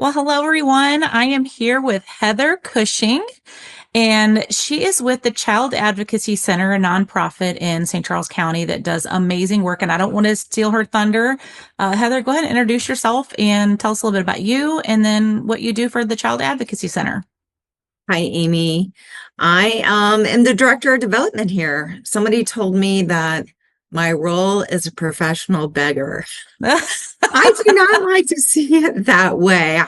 Well, hello, everyone. I am here with Heather Cushing, and she is with the Child Advocacy Center, a nonprofit in St. Charles County that does amazing work. And I don't want to steal her thunder. Heather, go ahead and introduce yourself and tell us a little bit about you and then what you do for the Child Advocacy Center. Hi, Amy. I am the director of development here. Somebody told me that my role is a professional beggar. I do not like to see it that way.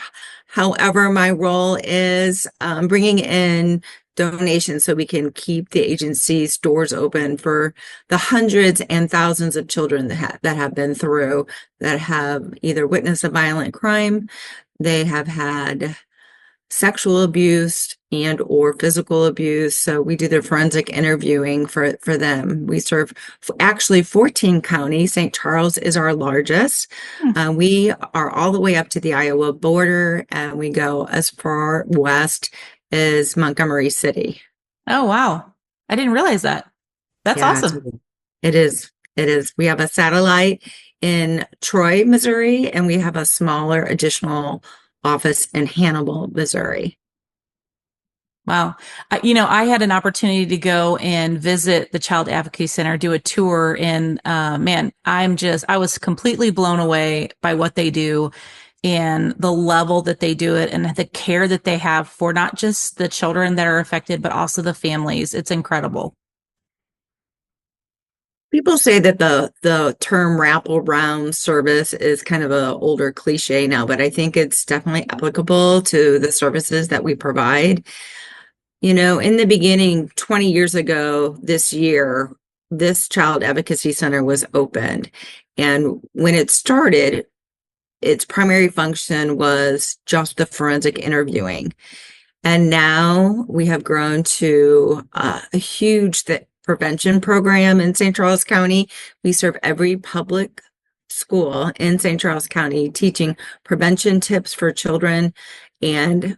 However, my role is bringing in donations so we can keep the agency's doors open for the hundreds and thousands of children that have been through, that have either witnessed a violent crime, they have had sexual abuse and or physical abuse. So we do the forensic interviewing for them. We serve actually 14 counties. St. Charles is our largest. We are all the way up to the Iowa border, and we go as far west as Montgomery City. Oh, wow. I didn't realize that. That's Yeah, awesome. it is. It is. We have a satellite in Troy, Missouri, and we have a smaller additional office in Hannibal, Missouri. Wow. I had an opportunity to go and visit the Child Advocacy Center, do a tour, and man, I was completely blown away by what they do and the level that they do it and the care that they have for not just the children that are affected, but also the families. It's incredible. People say that the term wraparound service is kind of an older cliche now, but I think it's definitely applicable to the services that we provide. In the beginning, 20 years ago this year, this Child Advocacy Center was opened. And when it started, its primary function was just the forensic interviewing. And now we have grown to a huge prevention program in St. Charles County. We serve every public school in St. Charles County teaching prevention tips for children. And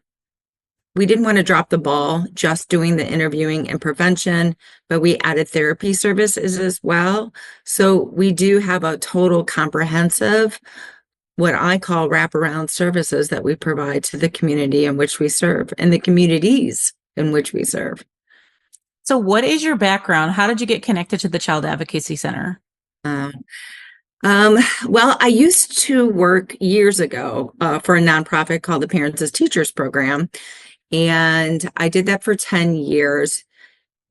we didn't want to drop the ball just doing the interviewing and prevention, but we added therapy services as well. So we do have a total comprehensive, what I call wraparound services that we provide to the community in which we serve and the communities in which we serve. So what is your background? How did you get connected to the Child Advocacy Center? Um, well, I used to work years ago for a nonprofit called the Parents as Teachers program. And I did that for 10 years.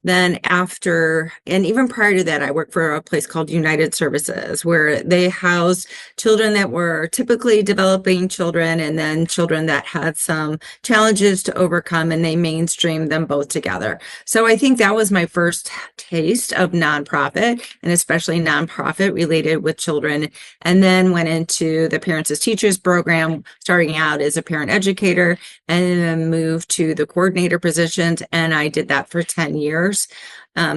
Then and even prior to that, I worked for a place called United Services, where they housed children that were typically developing children and then children that had some challenges to overcome, and they mainstreamed them both together. So I think that was my first taste of nonprofit, and especially nonprofit related with children. And then went into the Parents as Teachers program, starting out as a parent educator, and then moved to the coordinator positions. And I did that for 10 years.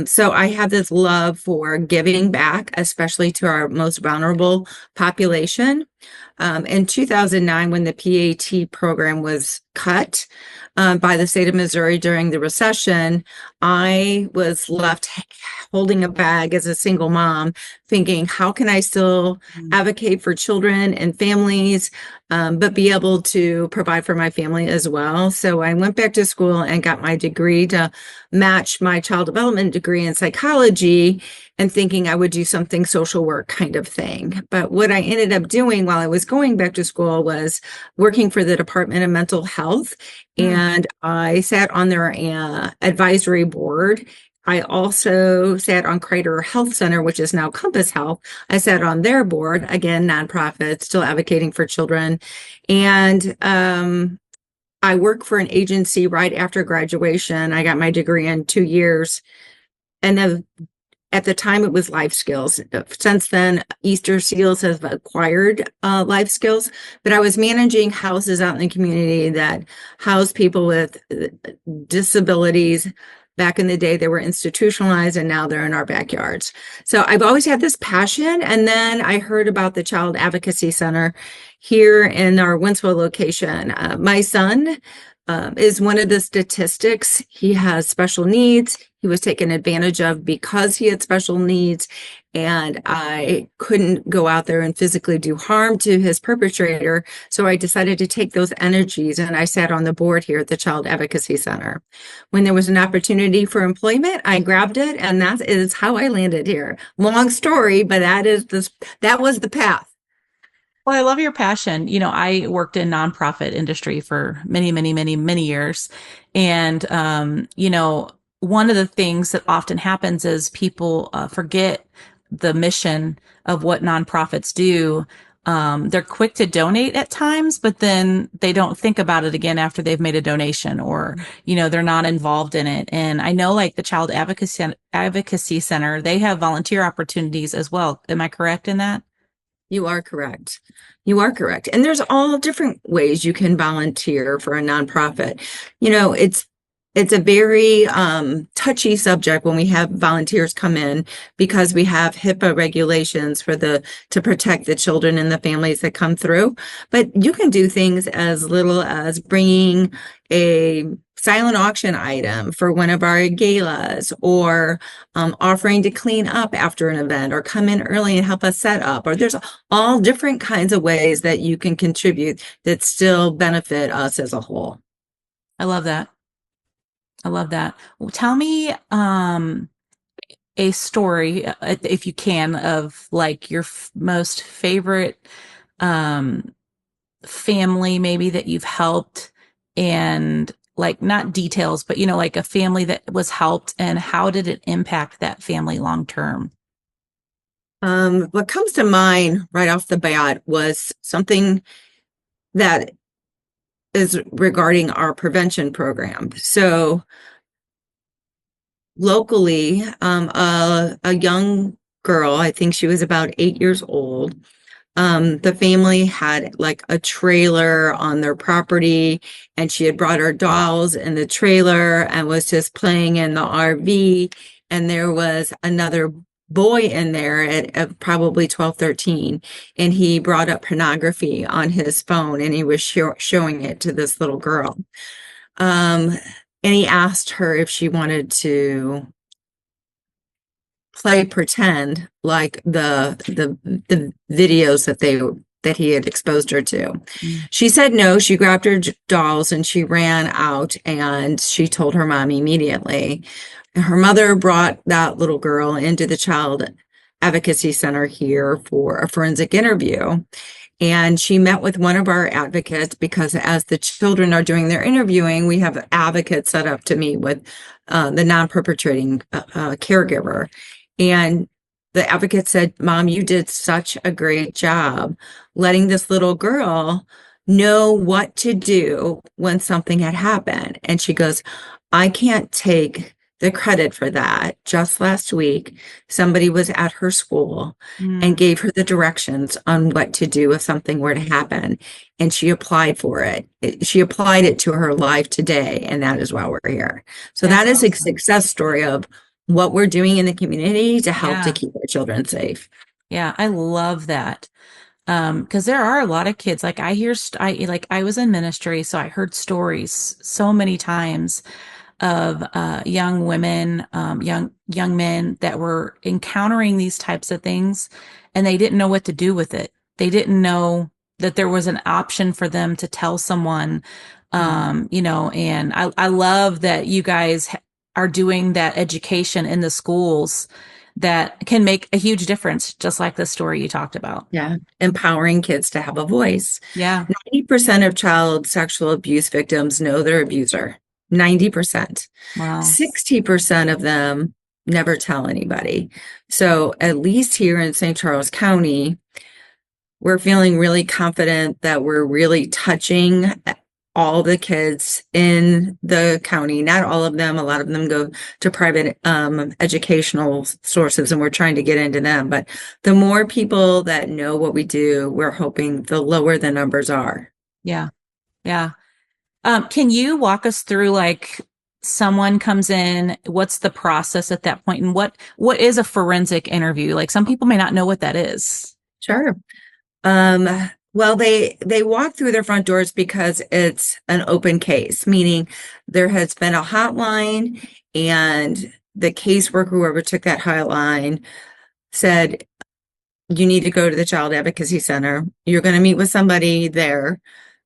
So I have this love for giving back, especially to our most vulnerable population. In 2009, when the PAT program was cut by the state of Missouri during the recession, I was left holding a bag as a single mom, thinking, how can I still advocate for children and families, but be able to provide for my family as well? So I went back to school and got my degree to match my child development degree in psychology, and thinking I would do something social work kind of thing. But what I ended up doing while I was going back to school was working for the Department of Mental Health, and I sat on their advisory board. I also sat on Crater Health Center, which is now Compass Health. I sat on their board, again, nonprofit, still advocating for children. And I worked for an agency right after graduation. I got my degree in 2 years. And at the time, it was life skills. Since then, Easter Seals has acquired life skills, but I was managing houses out in the community that house people with disabilities. Back in the day, they were institutionalized, and now they're in our backyards. So I've always had this passion. And then I heard about the Child Advocacy Center here in our Winslow location. My son is one of the statistics. He has special needs. He was taken advantage of because he had special needs. and I couldn't go out there and physically do harm to his perpetrator. So I decided to take those energies and I sat on the board here at the Child Advocacy Center. When there was an opportunity for employment, I grabbed it, and that is how I landed here. Long story, but that was the path. Well, I love your passion. I worked in nonprofit industry for many, many, many, many years. And, one of the things that often happens is people forget the mission of what nonprofits do. They're quick to donate at times, but then they don't think about it again after they've made a donation or, they're not involved in it. And I know like the Advocacy Center, they have volunteer opportunities as well. Am I correct in that? You are correct. You are correct. And there's all different ways you can volunteer for a nonprofit. It's a very touchy subject when we have volunteers come in because we have HIPAA regulations to protect the children and the families that come through. But you can do things as little as bringing a silent auction item for one of our galas, or offering to clean up after an event, or come in early and help us set up. Or there's all different kinds of ways that you can contribute that still benefit us as a whole. I love that. I love that. Well, tell me a story, if you can, of like your most favorite um, family, maybe that you've helped, and like not details, but like a family that was helped, and how did it impact that family long term? What comes to mind right off the bat was something that is regarding our prevention program. So locally, a young girl, I think she was about 8 years old. The family had like a trailer on their property, and she had brought her dolls in the trailer and was just playing in the RV. And there was another boy in there at probably 12, 13, and he brought up pornography on his phone, and he was showing it to this little girl. Um, and he asked her if she wanted to play pretend like the videos that he had exposed her to. Mm. She said no. She grabbed her dolls and she ran out, and she told her mom immediately. Her mother brought that little girl into the Child Advocacy Center here for a forensic interview. And she met with one of our advocates, because as the children are doing their interviewing, we have advocates set up to meet with the non-perpetrating caregiver. And the advocate said, "Mom, you did such a great job letting this little girl know what to do when something had happened." And she goes, "I can't take the credit for that. Just last week, somebody was at her school and Mm. gave her the directions on what to do if something were to happen. And she applied for it. She applied it to her life today, and that is why we're here." So That's that is a awesome. success story of what we're doing in the community to help to Yeah. keep our children safe. Yeah. I love that. Because there are a lot of kids, like I hear, I was in ministry, so I heard stories so many times of young women, young men that were encountering these types of things, and they didn't know what to do with it. They didn't know that there was an option for them to tell someone, and I love that you guys are doing that education in the schools that can make a huge difference, just like the story you talked about. Yeah, empowering kids to have a voice. Yeah. 90% of child sexual abuse victims know their abuser. 90%. Wow. 60% of them never tell anybody. So at least here in St. Charles County, we're feeling really confident that we're really touching all the kids in the county. Not all of them. A lot of them go to private educational sources, and we're trying to get into them. But the more people that know what we do, we're hoping the lower the numbers are. Yeah. Yeah. Can you walk us through like someone comes in, what's the process at that point, and what is a forensic interview? Like some people may not know what that is. Sure. Um, well, they walk through their front doors because it's an open case, meaning there has been a hotline, and the caseworker, whoever took that hotline, said, you need to go to the Child Advocacy Center. You're going to meet with somebody there.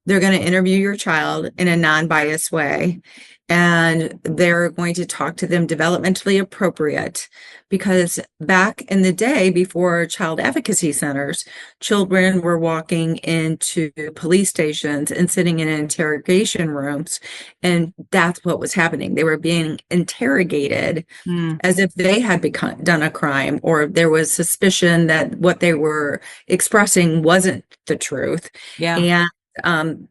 They're going to interview your child in a non-biased way. And they're going to talk to them developmentally appropriate. Because back in the day, before child advocacy centers, children were walking into police stations and sitting in interrogation rooms. And that's what was happening. They were being interrogated Mm, as if they had done a crime, or there was suspicion that what they were expressing wasn't the truth. yeah. And um,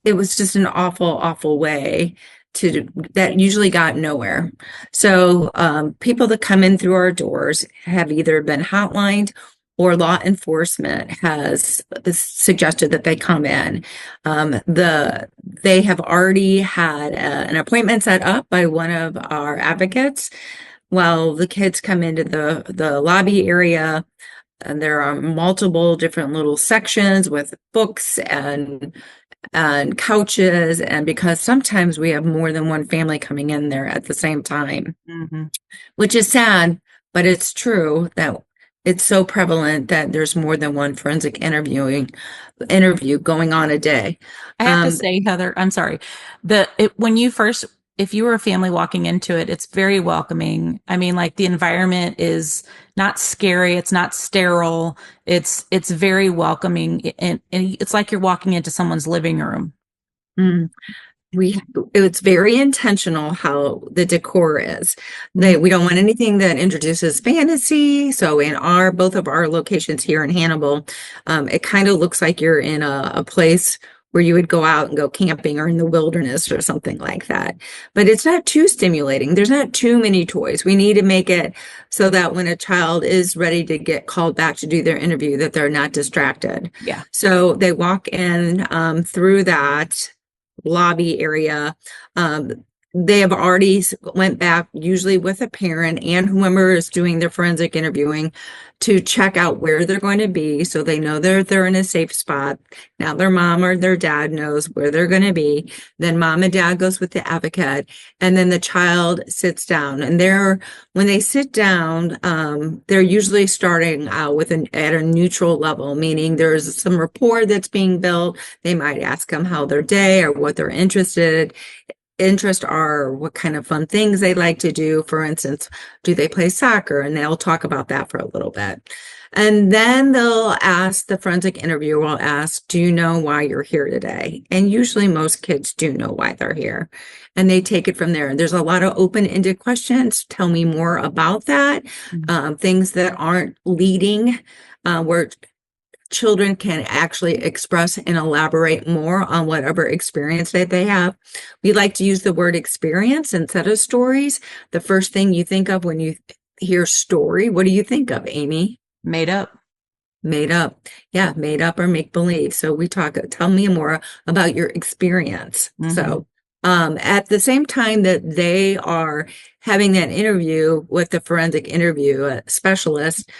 it was just an awful, awful way to that usually got nowhere. So people that come in through our doors have either been hotlined or law enforcement has suggested that they come in. They have already had an appointment set up by one of our advocates. While the kids come into the lobby area, and there are multiple different little sections with books and couches, and because sometimes we have more than one family coming in there at the same time, Hmm. which is sad, but it's true that it's so prevalent that there's more than one forensic interview going on a day. I have to Um, say, Heather, I'm sorry. When you first, if you were a family walking into it, it's very welcoming. I mean, like the environment is not scary. It's not sterile. It's very welcoming, and it's like you're walking into someone's living room. mm, we it's very intentional how the decor is. Mhm. We don't want anything that introduces fantasy. So in our both of our locations here in Hannibal, it kind of looks like you're in a place where you would go out and go camping or in the wilderness or something like that. But it's not too stimulating. There's not too many toys. We need to make it so that when a child is ready to get called back to do their interview, that they're not distracted. Yeah. So they walk in through that lobby area. They have already went back, usually with a parent and whoever is doing their forensic interviewing, to check out where they're going to be so they know they're in a safe spot. Now their mom or their dad knows where they're going to be. Then mom and dad goes with the advocate, and then the child sits down. And when they sit down, they're usually starting out at a neutral level, meaning there's some rapport that's being built. They might ask them how their day or what they're interests are, what kind of fun things they like to do. For instance, do they play soccer? And they'll talk about that for a little bit. And then the forensic interviewer will ask, do you know why you're here today? And usually most kids do know why they're here. And they take it from there. There's a lot of open-ended questions. Tell me more about that. Mhm. Things that aren't leading, where children can actually express and elaborate more on whatever experience that they have. We like to use the word experience instead of stories. The first thing you think of when you hear story, what do you think of, Amy? Made up. Made up. Yeah, made up or make believe. So tell me more about your experience. Hmm. So, at the same time that they are having that interview with the forensic interview specialist,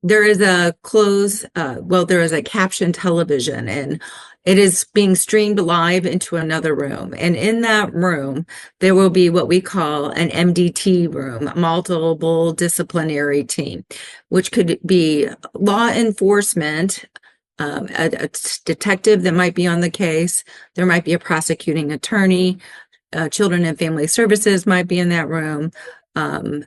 there is there is a caption television, and it is being streamed live into another room. And in that room, there will be what we call an MDT room, multiple disciplinary team, which could be law enforcement, a detective that might be on the case. There might be a prosecuting attorney, children and family services might be in that room.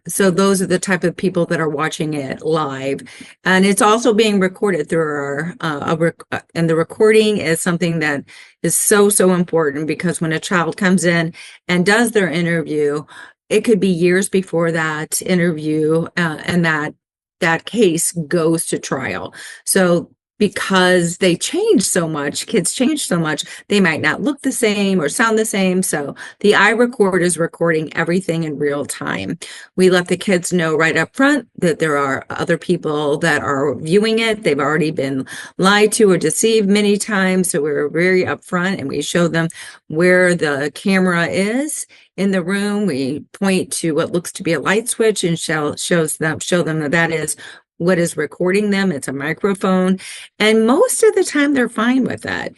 So those are the type of people that are watching it live. And it's also being recorded through and the recording is something that is so, so important, because when a child comes in and does their interview, it could be years before that interview, and that case goes to trial. So because they change so much, kids change so much, they might not look the same or sound the same. So the iRecord is recording everything in real time. We let the kids know right up front that there are other people that are viewing it. They've already been lied to or deceived many times. So we're very upfront, and we show them where the camera is in the room. We point to what looks to be a light switch and show them that is what is recording them. It's a microphone. And most of the time, they're fine with that.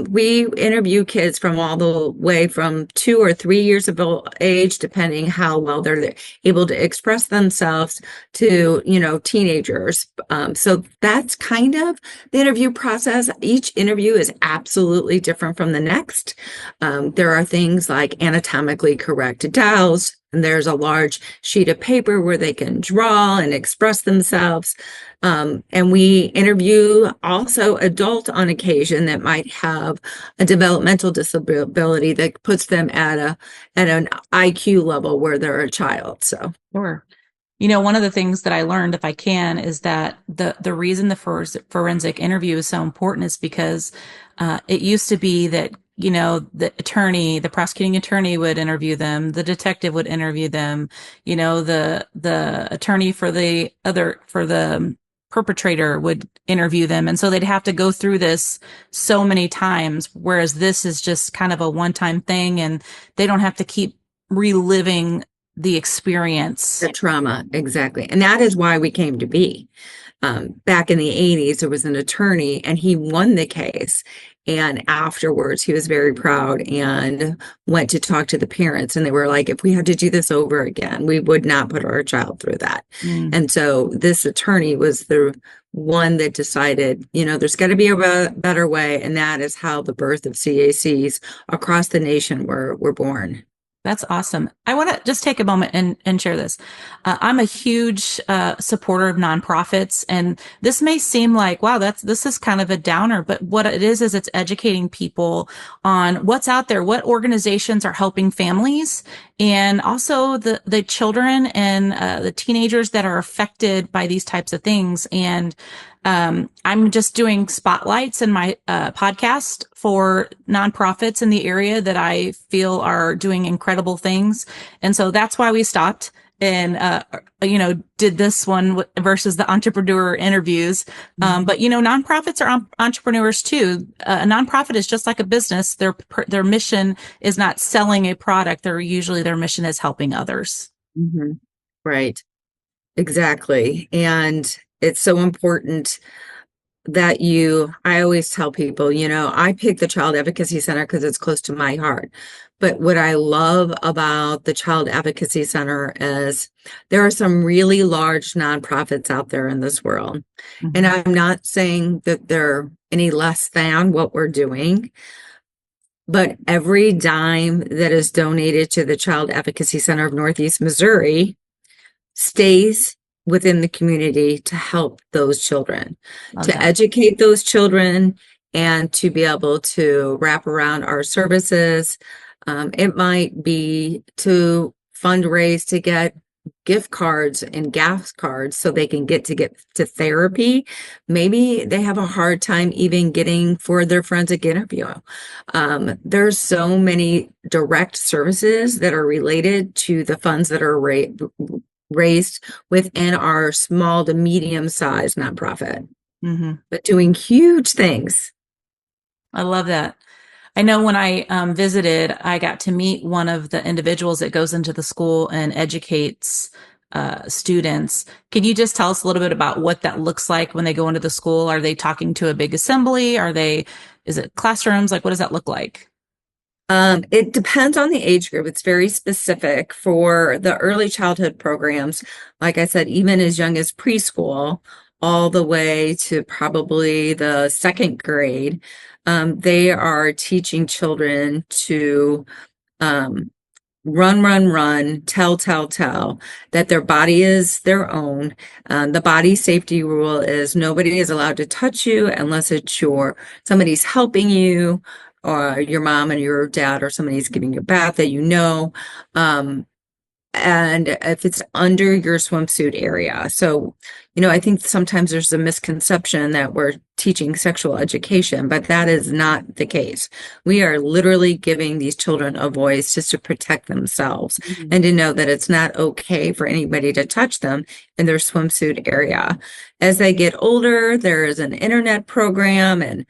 We interview kids from all the way from 2 or 3 years of age, depending how well they're able to express themselves, to, teenagers. So that's kind of the interview process. Each interview is absolutely different from the next. There are things like anatomically correct dowels, and there's a large sheet of paper where they can draw and express themselves. And we interview also adult on occasion that might have a developmental disability that puts them at an IQ level where they're a child. So, Sure. One of the things that I learned, if I can, is that the reason the forensic interview is so important is because it used to be that, the prosecuting attorney would interview them, the detective would interview them, the attorney for the perpetrator would interview them. And so they'd have to go through this so many times, whereas this is just kind of a one-time thing and they don't have to keep reliving the experience. the trauma, exactly. And that is why we came to be. Back in the 80s, there was an attorney and he won the case. And afterwards, he was very proud and went to talk to the parents. And they were like, if we had to do this over again, we would not put our child through that. Mm. And so this attorney was the one that decided, there's got to be a better way. And that is how the birth of CACs across the nation were born. That's awesome. I want to just take a moment and share this. I'm a huge supporter of nonprofits, and this may seem like, wow, this is kind of a downer, but what it is it's educating people on what's out there, what organizations are helping families, and also the children and the teenagers that are affected by these types of things. And I'm just doing spotlights in my podcast for nonprofits in the area that I feel are doing incredible things. And so that's why we stopped and, did this one versus the entrepreneur interviews. But, nonprofits are entrepreneurs too. A nonprofit is just like a business. Their mission is not selling a product. Their mission is helping others. Mm-hmm. Right. Exactly. And it's so important that I always tell people, I picked the Child Advocacy Center because it's close to my heart. But what I love about the Child Advocacy Center is there are some really large nonprofits out there in this world. And Mm-hmm. I'm not saying that they're any less than what we're doing, but every dime that is donated to the Child Advocacy Center of Northeast Missouri stays within the community to help those children, Love to that. educate those children, and to be able to wrap around our services. It might be to fundraise to get gift cards and gas cards so they can get to therapy. Maybe they have a hard time even getting for their forensic interview. There's so many direct services that are related to the funds that are raised within our small to medium sized nonprofit, Mm-hmm. but doing huge things. I love that. I know when I visited, I got to meet one of the individuals that goes into the school and educates students. Can you just tell us a little bit about what that looks like when they go into the school? Are they talking to a big assembly? Is it classrooms? Like, what does that look like? It depends on the age group. It's very specific for the early childhood programs. Like I said, even as young as preschool, all the way to probably the second grade, they are teaching children to um, run, tell, that their body is their own. The body safety rule is nobody is allowed to touch you unless somebody's helping you, or your mom and your dad, or somebody's giving you a bath that you know. And if it's under your swimsuit area. So, I think sometimes there's a misconception that we're teaching sexual education, but that is not the case. We are literally giving these children a voice just to protect themselves Mhm. and to know that it's not okay for anybody to touch them in their swimsuit area. As they get older, there is an internet program, and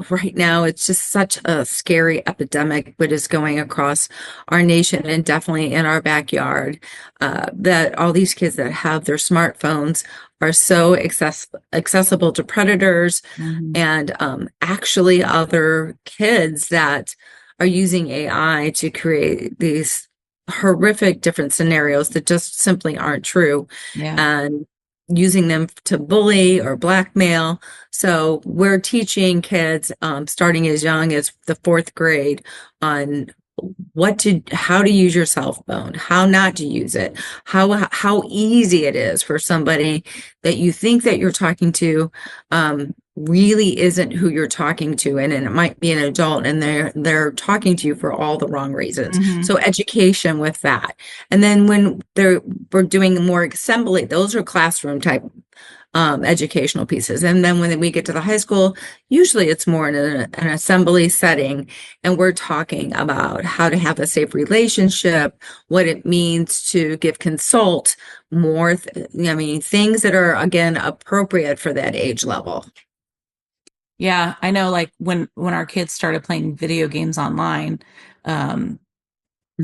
right now it's just such a scary epidemic what is going across our nation and definitely in our backyard. That all these kids that have their smartphones are so accessible to predators Mhm. and actually other kids that are using AI to create these horrific different scenarios that just simply aren't true Yeah. and using them to bully or blackmail. So we're teaching kids starting as young as the fourth grade on how to use your cell phone, how not to use it, how easy it is for somebody that you think that you're talking to really isn't who you're talking to, and it might be an adult, and they're talking to you for all the wrong reasons. Hmm. So education with that, and then when we're doing more assembly, those are classroom type educational pieces. And then when we get to the high school, usually it's more in an assembly setting, and we're talking about how to have a safe relationship, what it means to give consult, I mean, things that are, again, appropriate for that age level. Yeah, I know like when our kids started playing video games online, um,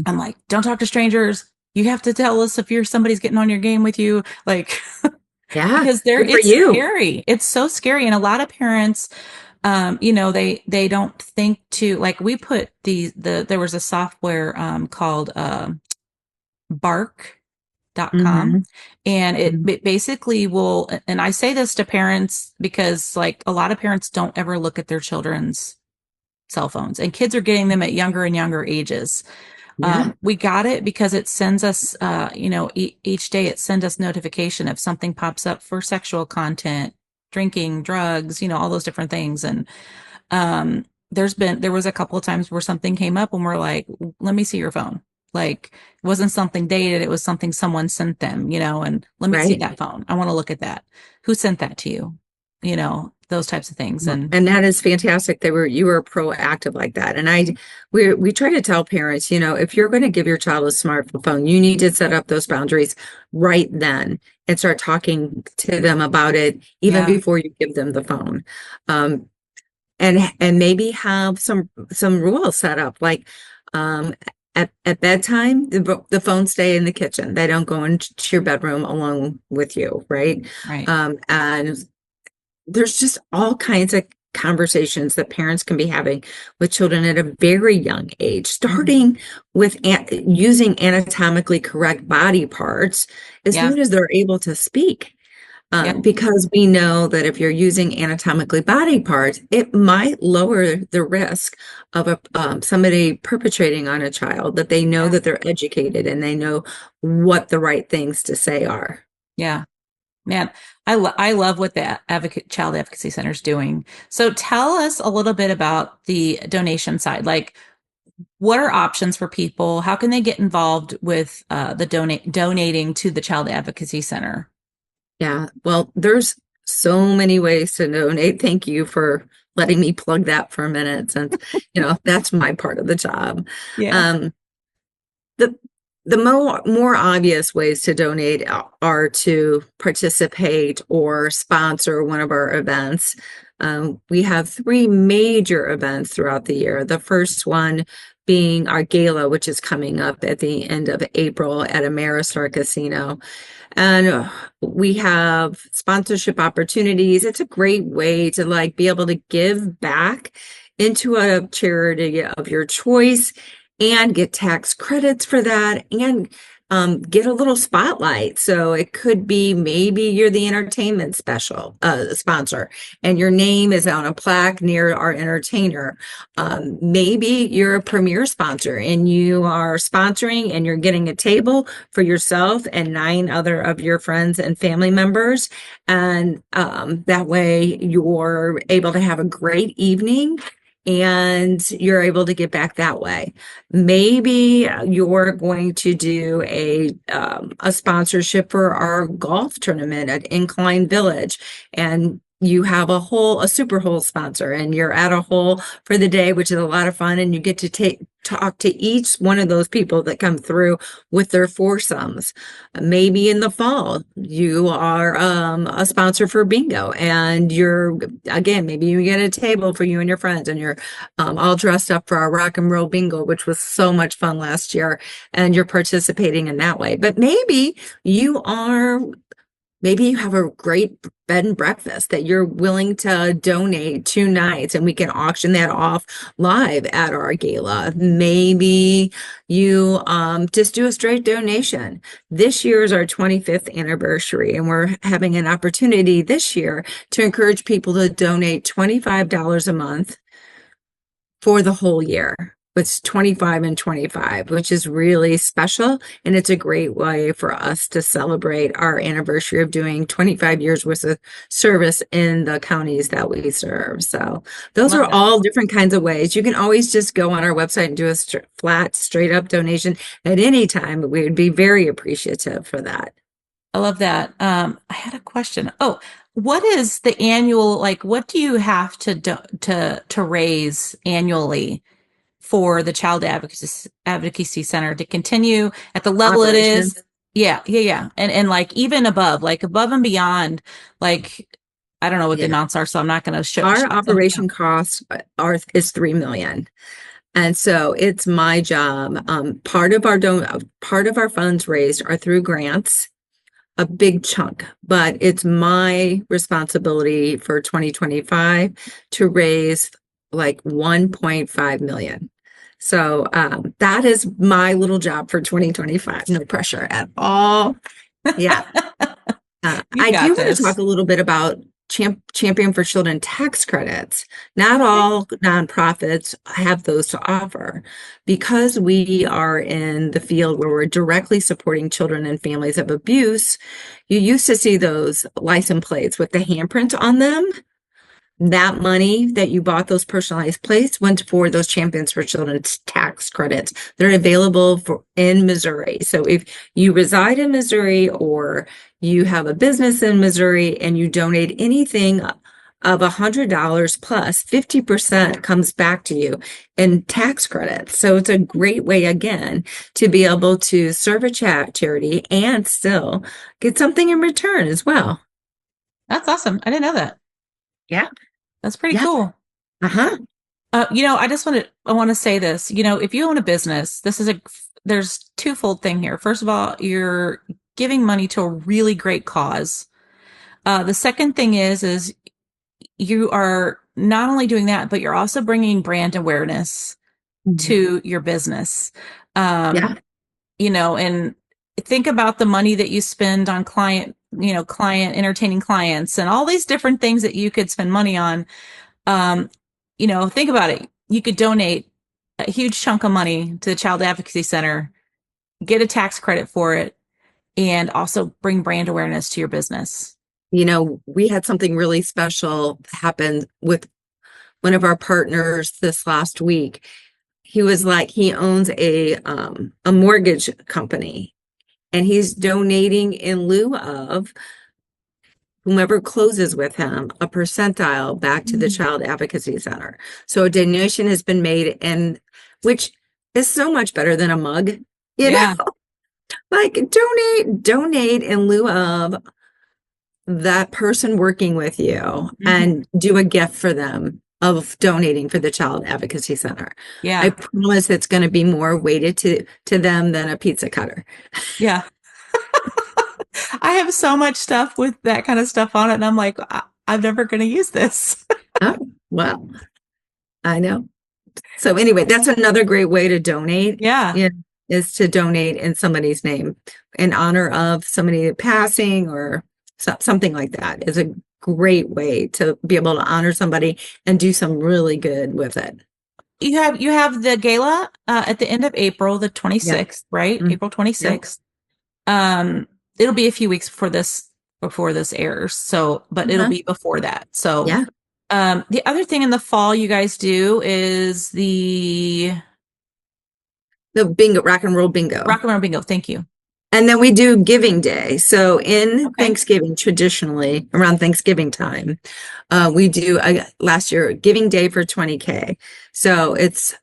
I'm like, don't talk to strangers. You have to tell us if you're somebody's getting on your game with you. Like Yeah, because there good for it's you. scary. It's so scary. And a lot of parents they don't think to like we put there was a software called bark.com, Hmm. and it basically will, and I say this to parents because like a lot of parents don't ever look at their children's cell phones, and kids are getting them at younger and younger ages. Yeah, We got it because it sends us, each day it sends us notification if something pops up for sexual content, drinking, drugs, all those different things. And there was a couple of times where something came up and we're like, let me see your phone. Like it wasn't something dated, it was something someone sent them, and let me see right. that phone. I want to look at that. Who sent that to you? Those types of things. And And that is fantastic. You were proactive like that. And we try to tell parents, if you're going to give your child a smartphone, you need to set up those boundaries right then and start talking to them about it even yeah, before you give them the phone. Um, and maybe have some rules set up, like um, at bedtime, the phones stay in the kitchen. They don't go into your bedroom along with you, right? right. And there's just all kinds of conversations that parents can be having with children at a very young age, Mhm. starting with using anatomically correct body parts as Yeah, soon as they're able to speak. yeah, Because we know that if you're using anatomically body parts, it might lower the risk of somebody perpetrating on a child, that they know yeah, that they're educated and they know what the right things to say are. yeah. Man, I love what the Child Advocacy Center is doing. So tell us a little bit about the donation side. Like, what are options for people? How can they get involved with the donating to the Child Advocacy Center? Yeah, well, there's so many ways to donate. Thank you for letting me plug that for a minute, since, that's my part of the job. Yeah, Um, the the more obvious ways to donate are to participate or sponsor one of our events. We have three major events throughout the year. The first one being our gala, which is coming up at the end of April at Ameristar Casino. And we have sponsorship opportunities. It's a great way to like be able to give back into a charity of your choice and get tax credits for that, and get a little spotlight. So it could be maybe you're the entertainment special sponsor and your name is on a plaque near our entertainer. Maybe you're a premier sponsor and you are sponsoring and you're getting a table for yourself and nine other of your friends and family members. And that way you're able to have a great evening and you're able to get back that way. Maybe you're going to do a sponsorship for our golf tournament at Incline Village, and you have a Super Bowl sponsor, and you're at a hole for the day, which is a lot of fun. And you get to talk to each one of those people that come through with their foursomes. Maybe in the fall, you are a sponsor for bingo, and you're, again, maybe you get a table for you and your friends, and you're all dressed up for our rock and roll bingo, which was so much fun last year, and you're participating in that way. But maybe you have a great bed and breakfast that you're willing to donate 2 nights, and we can auction that off live at our gala. Maybe you just do a straight donation. This year is our 25th anniversary, and we're having an opportunity this year to encourage people to donate $25 a month for the whole year. It's 25 and 25, which is really special. And it's a great way for us to celebrate our anniversary of doing 25 years worth of service in the counties that we serve. So those Love are that. all different kinds of ways. You can always just go on our website and do a flat, straight up donation at any time. We would be very appreciative for that. I love that. I had a question. Oh, what is the annual, like, what do you have to do, to raise annually for the Child Advocacy Center to continue at the level it is? Operations. Yeah, yeah, yeah. And like even above, like above and beyond, like I don't know what the Yeah. amounts are, so I'm not going to Our shout something out. operation costs is 3 million. And so it's my job. Part of our funds raised are through grants, a big chunk, but it's my responsibility for 2025 to raise like 1.5 million. So that is my little job for 2025. No pressure at all. Yeah. You I do got want to talk this. a little bit about Champion for Children tax credits. Not Okay. all nonprofits have those to offer. Because we are in the field where we're directly supporting children and families of abuse, you used to see those license plates with the handprint on them. That money that you bought those personalized plates went for those Champions for Children's tax credits. They're available for in Missouri. So if you reside in Missouri or you have a business in Missouri and you donate anything of $100 plus, 50% comes back to you in tax credits. So it's a great way, again, to be able to serve a charity and still get something in return as well. That's awesome. I didn't know that. Yeah. That's pretty Yeah. cool. Uh-huh. I want to say this, if you own a business, there's twofold thing here. First of all, you're giving money to a really great cause. The second thing is you are not only doing that, but you're also bringing brand awareness Mhm. to your business. Um, Yeah. and think about the money that you spend on client entertaining clients and all these different things that you could spend money on. Um, think about it. You could donate a huge chunk of money to the Child Advocacy Center, get a tax credit for it, and also bring brand awareness to your business. We had something really special happen with one of our partners this last week. He was like, he owns a mortgage company, and he's donating in lieu of whomever closes with him a percentile back to the Mm. Child Advocacy Center. So a donation has been made, and which is so much better than a mug, you know, Yeah. like donate in lieu of that person working with you Hmm. and do a gift for them of donating for the Child Advocacy Center. I Yeah. promise it's going to be more weighted to them than a pizza cutter. Yeah. I have so much stuff with that kind of stuff on it, and I'm like, I'm never going to use this. Oh, well, I know. So anyway, that's another great way to donate, Yeah. is to donate in somebody's name in honor of somebody passing or something like that is a great way to be able to honor somebody and do some really good with it. You have the gala at the end of April, the Yeah. 26th, right? Mm. April Yeah. 26th. Um, it'll be a few weeks before this airs. So, but it'll Uh-huh. be before that. So, Yeah. the other thing in the fall you guys do is the The bingo, rock and roll bingo. Rock and Roll Bingo. Thank you. And then we do Giving Day. So in Okay. Thanksgiving, traditionally around Thanksgiving time, we do last year Giving Day for 20K. So it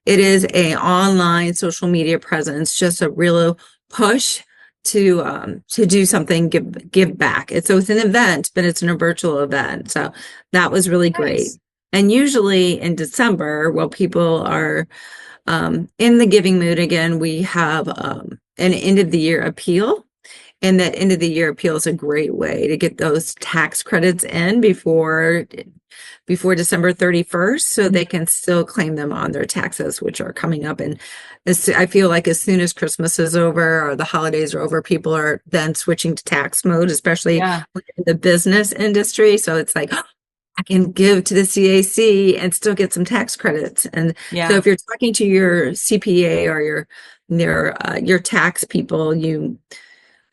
is a online social media presence, just a real push to do something, give back. It's an event, but it's a virtual event. So that was really great. Nice. And usually in December, while people are in the giving mood again, we have an end of the year appeal. And that end of the year appeal is a great way to get those tax credits in before December 31st, so they Mhm. can still claim them on their taxes, which are coming up. And I feel like as soon as Christmas is over or the holidays are over, people are then switching to tax mode, especially Yeah. in the business industry. So it's like, I can give to the CAC and still get some tax credits. And so Yeah. if you're talking to your CPA or your tax people,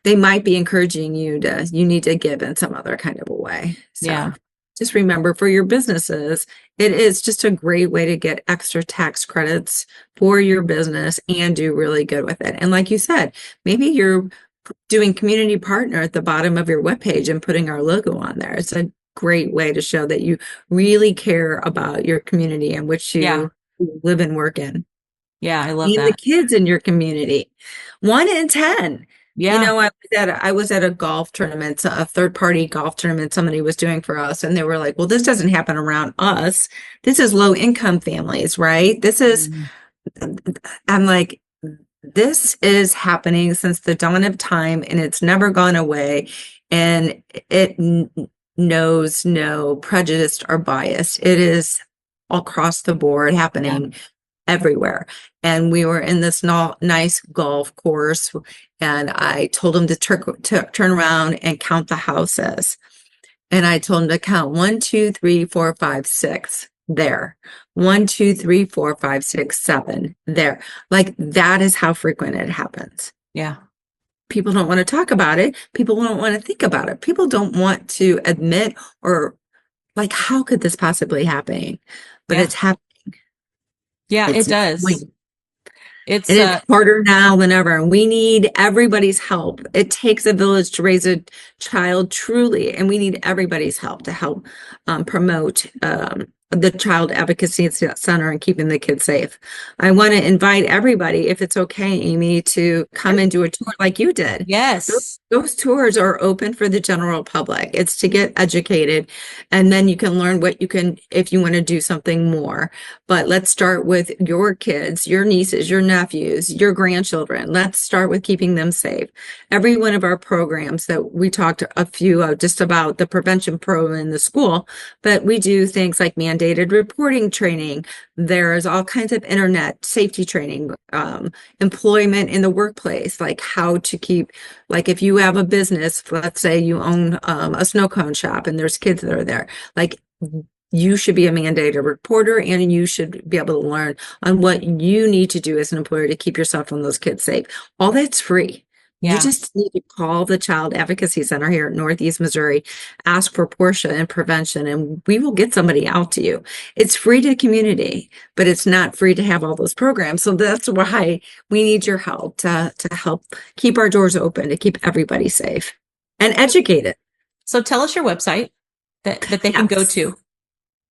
they might be encouraging you need to give in some other kind of a way. So Yeah. just remember, for your businesses, it is just a great way to get extra tax credits for your business and do really good with it. And like you said, maybe you're doing community partner at the bottom of your webpage and putting our logo on there. It's a great way to show that you really care about your community in which Yeah. you live and work in, Yeah. I love and the that. kids in your community. 1 in 10. Yeah. I was at a golf tournament, a third party golf tournament somebody was doing for us, and they were like, "Well, this doesn't happen around us. This is low income families, right? This is." Mhm. I'm like, this is happening since the dawn of time, and it's never gone away, and it knows no prejudice or bias. It is across the board Yeah. happening everywhere. And we were in this nice golf course, and I told him to turn around and count the houses. And I told him to count 1, 2, 3, 4, 5, 6 there. 1, 2, 3, 4, 5, 6, 7 there. Like, that is how frequent it happens. Yeah. People don't want to talk about it. People don't want to think about it. People don't want to admit, or like, how could this possibly happen? But Yeah. it's happening. Yeah. It It's does. And It's it's harder now than ever. And we need everybody's help. It takes a village to raise a child, truly. And we need everybody's help to help promote the Child Advocacy Center and keeping the kids safe. I want to invite everybody, if it's okay, Amy, to come Sure. and do a tour like you did. Yes. Those tours are open for the general public. It's to get educated, and then you can learn what you can if you want to do something more. But let's start with your kids, your nieces, your nephews, your grandchildren. Let's start with keeping them safe. Every one of our programs that we talked a few just about the prevention program in the school, but we do things like mandated reporting training. There's all kinds of internet safety training, employment in the workplace, like how to keep, like if you have a business, let's say you own a snow cone shop and there's kids that are there, like you should be a mandated reporter, and you should be able to learn on what you need to do as an employer to keep yourself and those kids safe. All that's free. You Yeah. just need to call the Child Advocacy Center here in Northeast Missouri, ask for Portia and prevention, and we will get somebody out to you. It's free to the community, but it's not free to have all those programs. So that's why we need your help to help keep our doors open, to keep everybody safe and educated. So tell us your website that they can go Yes. to.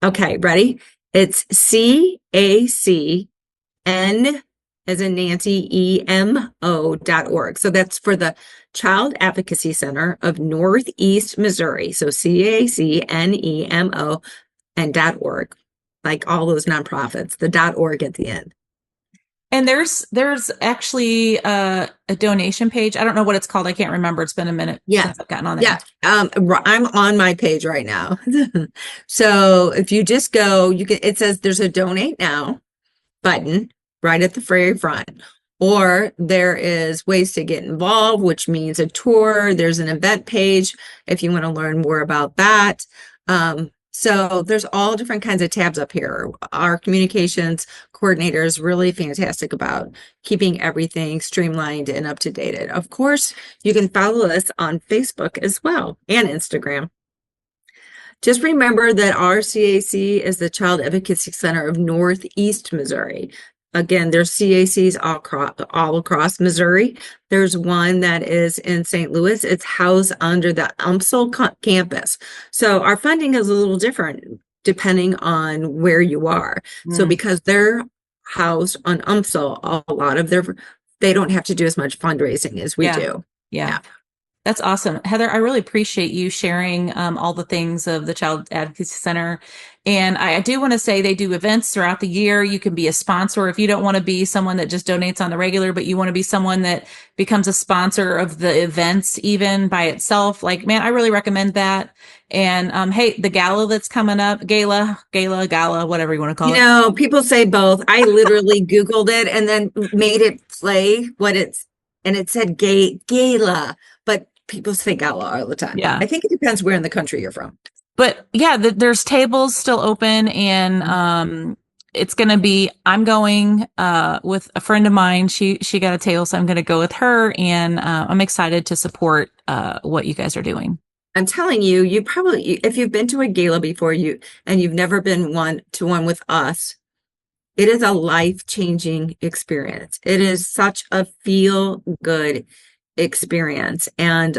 Okay, ready? It's CACN as in Nancy, EMO.org. So that's for the Child Advocacy Center of Northeast Missouri. So CACNEMO and .org, like all those nonprofits, the .org at the end. And there's actually a donation page. I don't know what it's called. I can't remember. It's been a minute Yeah. since I've gotten on there. Yeah. I'm on my page right now. So if you just go, it says there's a donate now button right at the very front. Or there is ways to get involved, which means a tour. There's an event page if you want to learn more about that. So there's all different kinds of tabs up here. Our communications coordinator is really fantastic about keeping everything streamlined and up to date. Of course, you can follow us on Facebook as well, and Instagram. Just remember that our CAC is the Child Advocacy Center of Northeast Missouri. Again, there's CACs all across Missouri. There's one that is in St. Louis. It's housed under the campus. So our funding is a little different depending on where you are. So Mm, because they're housed on UMSL, a lot of they don't have to do as much fundraising as we yeah. do. Yeah. Yeah. That's awesome. Heather, I really appreciate you sharing all the things of the Child Advocacy Center. And I do want to say they do events throughout the year. You can be a sponsor if you don't want to be someone that just donates on the regular, but you want to be someone that becomes a sponsor of the events even by itself. Like, man, I really recommend that. And hey, the gala that's coming up, gala, whatever you want to call You it. know, people say both. I literally Googled it and then made it play and it said gala, but people say gala all the time. Yeah. I think it depends where in the country you're from. But yeah, there's tables still open, and it's gonna be. I'm going with a friend of mine. She got a table, so I'm gonna go with her, and I'm excited to support what you guys are doing. I'm telling you, you probably, if you've been to a gala before and you've never been one with us, it is a life-changing experience. It is such a feel good experience. And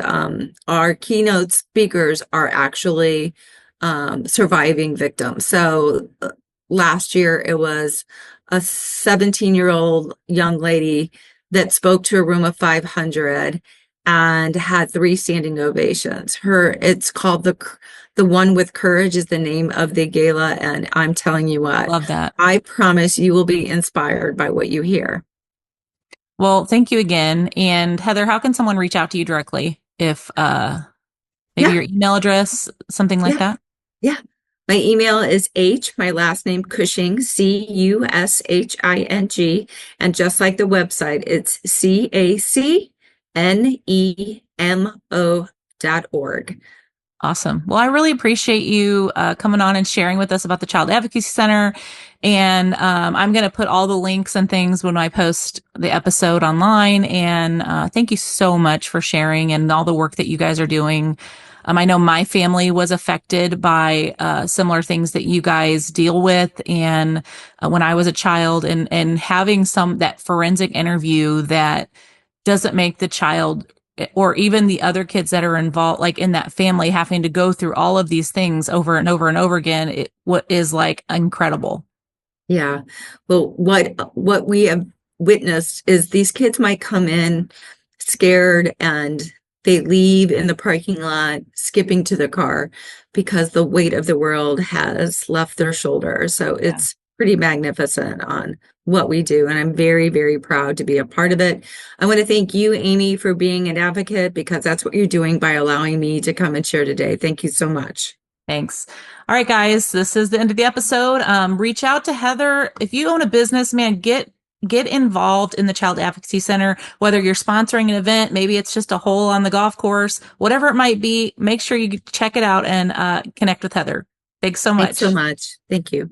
our keynote speakers are actually surviving victims. So last year it was a 17-year-old young lady that spoke to a room of 500 and had three standing ovations. It's called the One with Courage is the name of the gala. And I'm telling you what, Love that. I promise you will be inspired by what you hear. Well, thank you again. And Heather, how can someone reach out to you directly if maybe Yeah, your email address, something like yeah, that? yeah. My email is my last name, Cushing, Cushing. And just like the website, it's CACNEMO.org. Awesome. Well, I really appreciate you coming on and sharing with us about the Child Advocacy Center. And I'm going to put all the links and things when I post the episode online. And thank you so much for sharing and all the work that you guys are doing. I know my family was affected by similar things that you guys deal with. And when I was a child, and having that forensic interview that doesn't make the child or even the other kids that are involved, like in that family, having to go through all of these things over and over and over again, what is like incredible. Yeah. Well, what we have witnessed is these kids might come in scared and they leave in the parking lot, skipping to the car because the weight of the world has left their shoulders. So Yeah. it's pretty magnificent on what we do. And I'm very, very proud to be a part of it. I want to thank you, Amy, for being an advocate because that's what you're doing by allowing me to come and share today. Thank you so much. Thanks. All right, guys, this is the end of the episode. Reach out to Heather. If you own a business, man, get involved in the Child Advocacy Center, whether you're sponsoring an event, maybe it's just a hole on the golf course, whatever it might be, make sure you check it out and connect with Heather. Thanks so Thanks so much. much. Thank you.